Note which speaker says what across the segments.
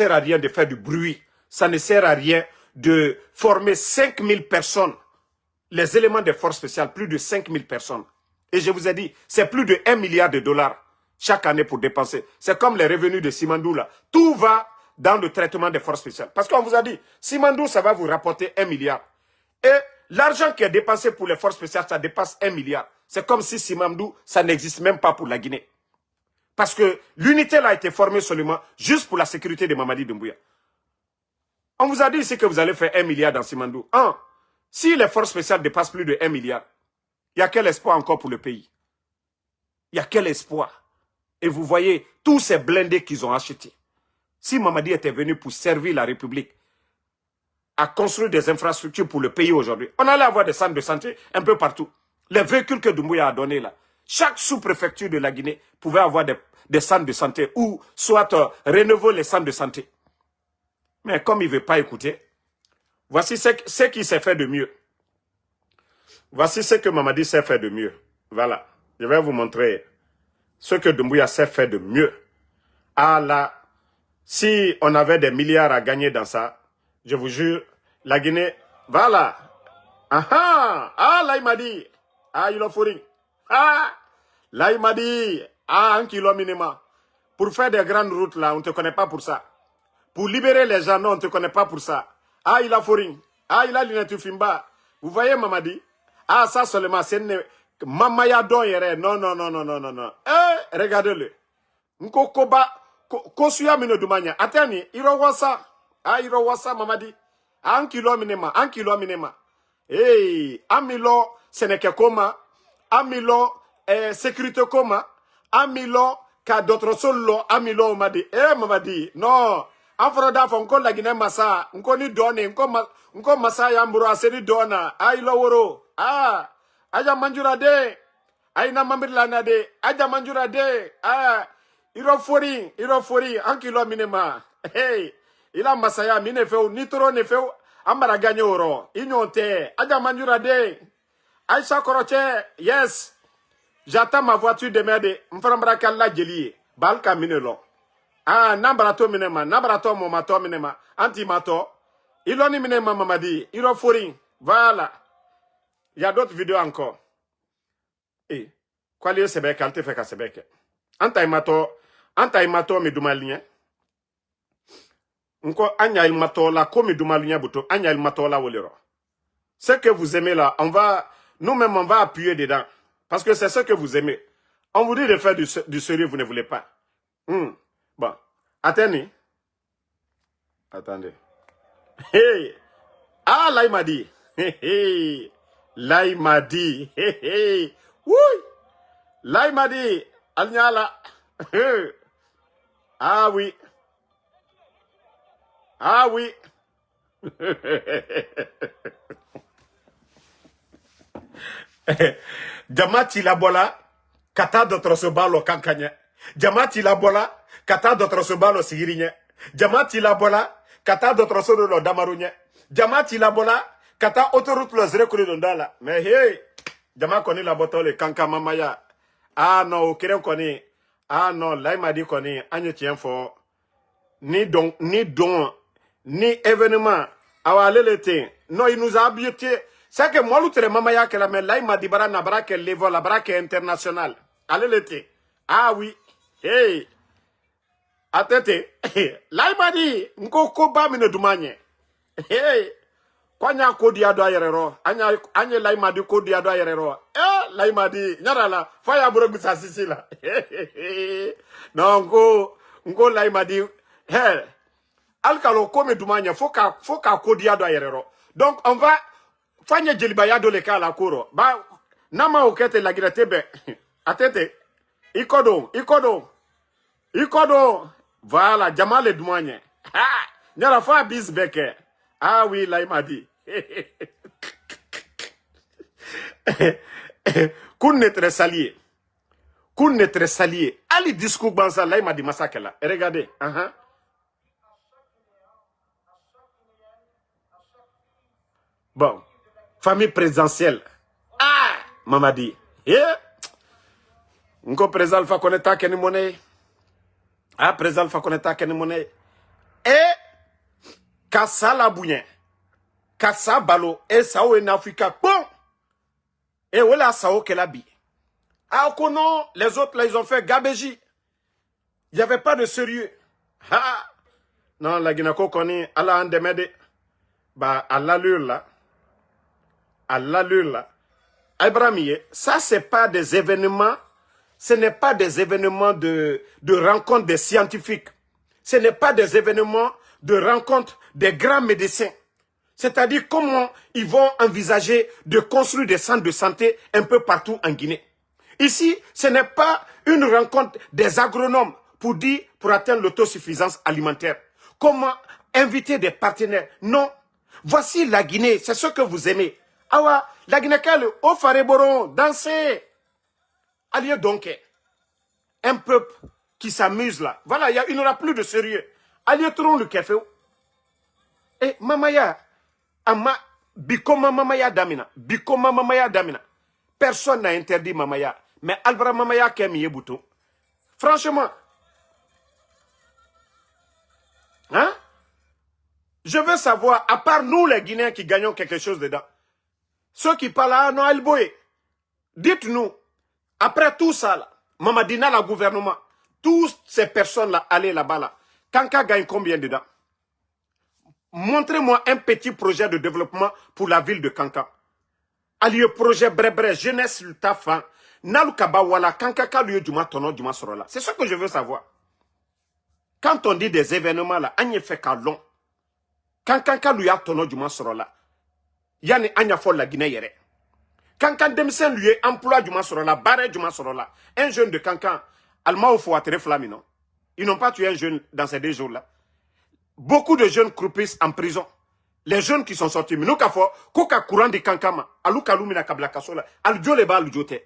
Speaker 1: sert à rien de faire du bruit. Ça ne sert à rien de former 5000 personnes. Les éléments des forces spéciales, plus de 5000 personnes. Et je vous ai dit, c'est plus de 1 milliard de dollars chaque année pour dépenser. C'est comme les revenus de Simandou là. Tout va dans le traitement des forces spéciales. Parce qu'on vous a dit, Simandou, ça va vous rapporter 1 milliard. Et l'argent qui est dépensé pour les forces spéciales, ça dépasse 1 milliard. C'est comme si Simandou, ça n'existe même pas pour la Guinée. Parce que l'unité là a été formée seulement juste pour la sécurité de Mamadi Doumbouya. On vous a dit ici que vous allez faire 1 milliard dans Simandou. Si les forces spéciales dépassent plus de 1 milliard, il y a quel espoir encore pour le pays? Il y a quel espoir? Et vous voyez tous ces blindés qu'ils ont achetés. Si Mamadi était venu pour servir la République, à construire des infrastructures pour le pays aujourd'hui, on allait avoir des centres de santé un peu partout. Les véhicules que Doumbouya a donnés là, chaque sous-préfecture de la Guinée pouvait avoir des centres de santé ou soit rénover les centres de santé. Mais comme il ne veut pas écouter, voici ce qu'il sait faire de mieux. Voici ce que Mamadi sait faire de mieux. Voilà. Je vais vous montrer ce que Doumbouya sait faire de mieux. Ah là, si on avait des milliards à gagner dans ça, je vous jure, la Guinée, voilà. Là il m'a dit, il a fourri. Là il m'a dit, 1 kilo minimum. Pour faire des grandes routes là, on ne te connaît pas pour ça. Pour libérer les gens, non, on ne te connaît pas pour ça. Il a fourri. Il a l'inatufimba. Vous voyez Mamadi? Ça seulement, c'est Mamaya don yere. Non. Regardez-le. Nko koba, kosuya mino dumanya. Atani, irowasa. Irowasa Mamadi. 1 kilo minima. Amilo, seneke koma. Amilo, sécurité koma. Amilo, ka d'autres solo. Amilo, Mamadi. Mamadi, non. Afroda fo nko la Guinée massa. Nko ni doni. Nko massa yamburo aseri dona. Ilo woro. Aja manjura de. Aina mambirlana de. Aja manjura de. Iro fori. 1 kilo minima. Ila masaya mine feu. Nitro ne feu. Ambara gagne oro. Ignonte. Aja manjura de. Aisha Koroche. Yes. J'attends ma voiture de merde. Mframbra kalla jeli. Balka minelo. Nambrato minema. Nambrato momato minema. Antimato. Iloni minema Mamadi. Iro fori. Voilà. Il y a d'autres vidéos encore. Quoi lieu sebeke, alte feka sebeke. Anta imato mi dumalien. Nko anya imato la ko mi dumalien buto, anya imato la wolero. Ce que vous aimez là, nous-mêmes on va appuyer dedans. Parce que c'est ce que vous aimez. On vous dit de faire du sérieux, vous ne voulez pas. Bon. Attendez. Là il m'a dit. Là il m'a dit. Oui. Là il m'a dit. Alnyala. Oui. Oui. Jamati la bola. Kata d'autres se balo kankanya. Jamati la bola. Kata d'autres se balo sigirinya. Jamati la bola. Kata d'autres se lo damarunya. Jamati la bola. Kata autoroute lo zre kuri dondala. Mais Jama koni la botole kanka mamaya. Non, au kere koni. Non, là il m'a dit koni. Anye tient fort. Ni don, ni événement. L'été. Non, il nous a habitué. C'est que moi, l'outre mamaya que la mais là il m'a dit bara na bara que le vol, la bara que international. Allez l'été. Oui. Attendez. Là il m'a dit. Nko koba mine dumanye. Kwanya kodi ado ayerero. Anye la il m'a dit kodi ado ayerero. Là il m'a dit. Nyara la. Faya buro bisa sisi la. Non, nko là il m'a dit. Alkalo kome dumanya. Foka kodi ado ayerero. Donc on va. Fanya jelibaya do le ka la kuro. Nama okete la giratebe. Atete. Ikodo. Voilà, Jamal et Douane. Nyara fa bisbeke. Oui, là il m'a dit. Connaître salier. Ali discours banza là il m'a dit massacre là. Regardez. Bon. Famille présidentielle. Mamadi. Nko président fa koneta keni monnaie. Président fa koneta keni monnaie. Kassa la bouyen. Kassa balo. Et sao en Afrique. Bon. Et voilà sao qu'elle a bi. Ah, non, les autres là, ils ont fait gabéji. Il n'y avait pas de sérieux. Ha! Non, la Guinée-Co connaît, Allah en démède. Bah, à l'allure là. À l'allure là. Abrahamiye, ça, c'est pas des événements. Ce n'est pas des événements de rencontre des scientifiques. Ce n'est pas des événements de rencontre des grands médecins. C'est-à-dire comment ils vont envisager de construire des centres de santé un peu partout en Guinée. Ici, ce n'est pas une rencontre des agronomes pour atteindre l'autosuffisance alimentaire. Comment inviter des partenaires? Non. Voici la Guinée, c'est ce que vous aimez. Awa, la Guinée, au Fareboron, dansez. Alliez donc, un peuple qui s'amuse là. Voilà, il n'y aura plus de sérieux. Alliez trop le café. Et Mamaya, Ama, Bikoma Mamaya Damina, Bikoma Mamaya Damina. Personne n'a interdit Mamaya. Mais Albra Mamaya Kemi Boutou. Franchement, hein? Je veux savoir, à part nous les Guinéens qui gagnons quelque chose dedans, ceux qui parlent à non Elboé, dites-nous, après tout ça, là, Mamadina, le gouvernement, toutes ces personnes-là, allez là-bas, là, Kanka gagne combien dedans? Montrez-moi un petit projet de développement pour la ville de Kanka. Allié projet brebre, jeunesse, le tafan, Nalukaba wala, Kanka lieu du matono, du masorola. C'est ce que je veux savoir. Quand on dit des événements là, on y fait qu'à long. Quand Kanka lui a tono du masorola, yani anya fol la Guinée yere. Kankan Demsen lui est emploi du masorola, barré du masorola. Un jeune de Kankan, Alma faut attirer flamino. Ils n'ont pas tué un jeune dans ces 2 jours-là. Beaucoup de jeunes croupissent en prison. Les jeunes qui sont sortis, mais nous kafo, koka courant de Kankama, alou kalumina kabla kasola, al jole ba lu jote.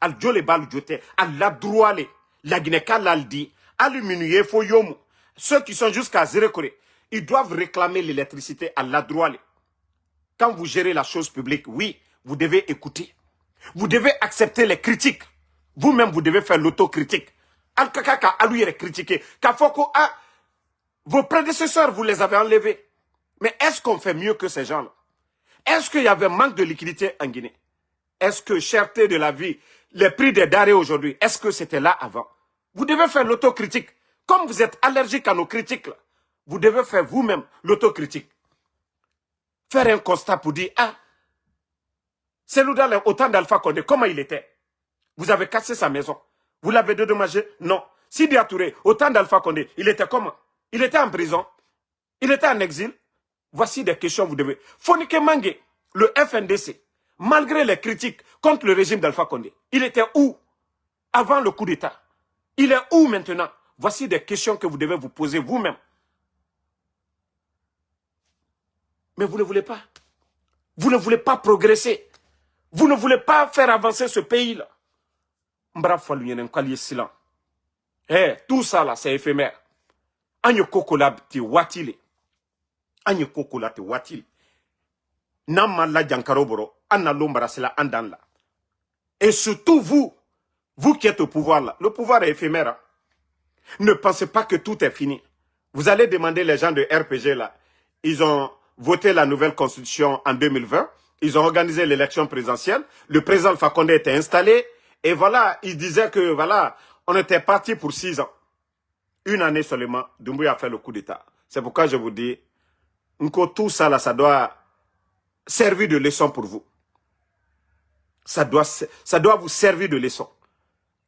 Speaker 1: Al jole ba lu jote, al la droale, la Guinée l'aldi, aluminier fo yomu. Ceux qui sont jusqu'à Zérekore, ils doivent réclamer l'électricité à la droale. Quand vous gérez la chose publique, oui, vous devez écouter. Vous devez accepter les critiques. Vous-même, vous devez faire l'autocritique. Al-Kakaka, alouire critiquer. Kafoko, ah, vos prédécesseurs, vous les avez enlevés. Mais est-ce qu'on fait mieux que ces gens-là? Est-ce qu'il y avait manque de liquidité en Guinée? Est-ce que cherté de la vie, les prix des denrées aujourd'hui, est-ce que c'était là avant? Vous devez faire l'autocritique. Comme vous êtes allergique à nos critiques, là, vous devez faire vous-même l'autocritique. Faire un constat pour dire, ah, c'est Loudal au temps d'Alpha Condé, comment il était? Vous avez cassé sa maison. Vous l'avez dédommagé? Non. Sidi Touré, au temps d'Alpha Condé, il était comment? Il était en prison? Il était en exil? Voici des questions que vous devez. Fonike Mange, le FNDC, malgré les critiques contre le régime d'Alpha Condé, il était où avant le coup d'État? Il est où maintenant? Voici des questions que vous devez vous poser vous-même. Mais vous ne voulez pas. Vous ne voulez pas progresser. Vous ne voulez pas faire avancer ce pays-là. Eh, tout ça là, c'est éphémère. Agne kokola ti watile. Agne kokola ti watile. Nama la jankaroboro, anna lombara c'est la andan là. Et surtout vous qui êtes au pouvoir là, le pouvoir est éphémère. Hein? Ne pensez pas que tout est fini. Vous allez demander les gens de RPG là. Ils ont voté la nouvelle constitution en 2020. Ils ont organisé l'élection présidentielle. Le président Alpha Condé était installé. Et voilà, il disait que voilà, on était parti pour 6 ans. 1 année seulement, Doumbouya a fait le coup d'État. C'est pourquoi je vous dis, tout ça là, ça doit servir de leçon pour vous. Ça doit vous servir de leçon.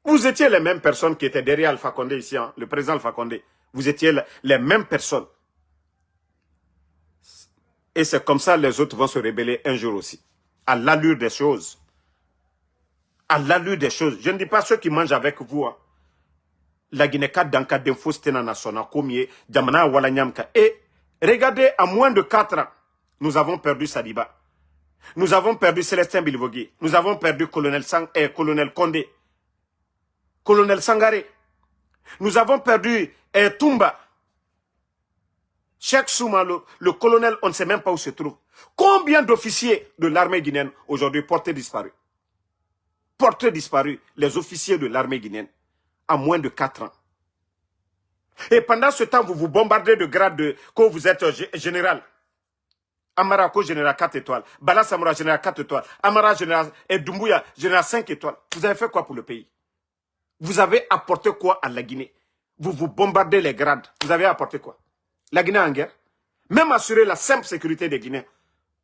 Speaker 1: Vous étiez les mêmes personnes qui étaient derrière Alpha Condé ici, hein, le président Alpha Condé. Vous étiez les mêmes personnes. Et c'est comme ça les autres vont se rebeller un jour aussi. À l'allure des choses. À l'allure des choses. Je ne dis pas ceux qui mangent avec vous. Hein. La Guinée-Cat dans cas d'info stena national combien Djamana Walanyamka. Et regardez, à moins de 4 ans, nous avons perdu Sadiba. Nous avons perdu Célestin Bilvogui. Nous avons perdu Colonel Condé. Colonel Sangaré. Nous avons perdu Toumba. Cheikh Souma, le colonel, on ne sait même pas où se trouve. Combien d'officiers de l'armée guinéenne aujourd'hui portés disparus? Portés disparus, les officiers de l'armée guinéenne, à moins de 4 ans. Et pendant ce temps, vous vous bombardez de grades que vous êtes général. Amara ko général 4 étoiles. Bala Samoura général 4 étoiles. Amara général et Doumbouya général 5 étoiles. Vous avez fait quoi pour le pays? Vous avez apporté quoi à la Guinée? Vous vous bombardez les grades. Vous avez apporté quoi? La Guinée en guerre? Même assurer la simple sécurité des Guinéens.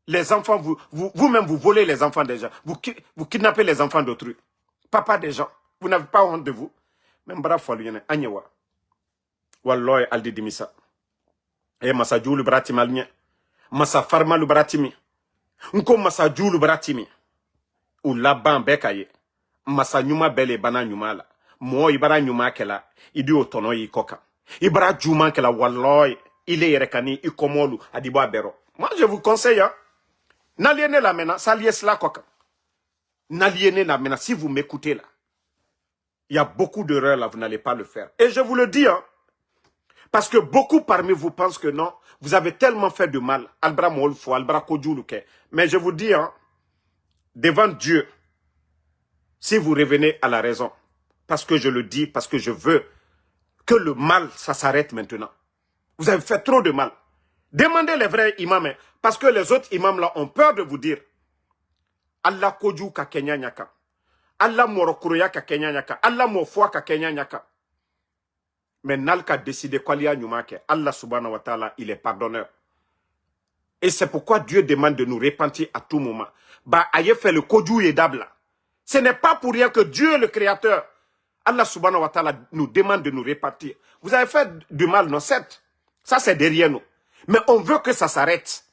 Speaker 1: Les enfants, vous-même, vous volez les enfants des gens. Vous kidnappez les enfants d'autrui. Papa des gens. Vous n'avez pas honte de vous. Même bravo, Agnewa. Walloy Aldi Dimisa. Et Massa Djoulou Bratimalien. Massa Farmalou Bratimi. Nko Massa Djoulou Bratimi. Ou Laban Bekaye. Massa Nyuma Bele Bana Nyuma la. Mo Ibara Nyuma Kela. Idi Otono Yikoka. Ibara Djouman Kela Walloy. Il est Rekani, Ikomolu, Adiba Bero. Moi, je vous conseille, hein. N'aliénez la mena, saliez cela, quoi. N'aliénez la mena, si vous m'écoutez là. Il y a beaucoup d'erreurs là, vous n'allez pas le faire. Et je vous le dis, hein. Parce que beaucoup parmi vous pensent que non, vous avez tellement fait de mal. Albra Molfo, Albra Kodjouluke. Mais je vous dis, hein, devant Dieu, si vous revenez à la raison, parce que je le dis, parce que je veux que le mal, ça s'arrête maintenant. Vous avez fait trop de mal. Demandez les vrais imams, hein, parce que les autres imams là ont peur de vous dire Allah Kodjou ka Kenya nyaka. Allah Morokuruya ka Kenya nyaka. Allah Mofwa ka Kenya nyaka. Mais Nalka décidé quoi liya nyumake. Allah subhanahu wa ta'ala, il est pardonneur. Et c'est pourquoi Dieu demande de nous repentir à tout moment. Bah, aye fait le Kodjou yedable. Ce n'est pas pour rien que Dieu, le Créateur, Allah subhanahu wa ta'ala, nous demande de nous repentir. Vous avez fait du mal, non, certes. Ça, c'est derrière nous. Mais on veut que ça s'arrête.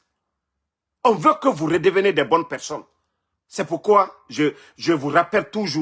Speaker 1: On veut que vous redevenez des bonnes personnes. C'est pourquoi je vous rappelle toujours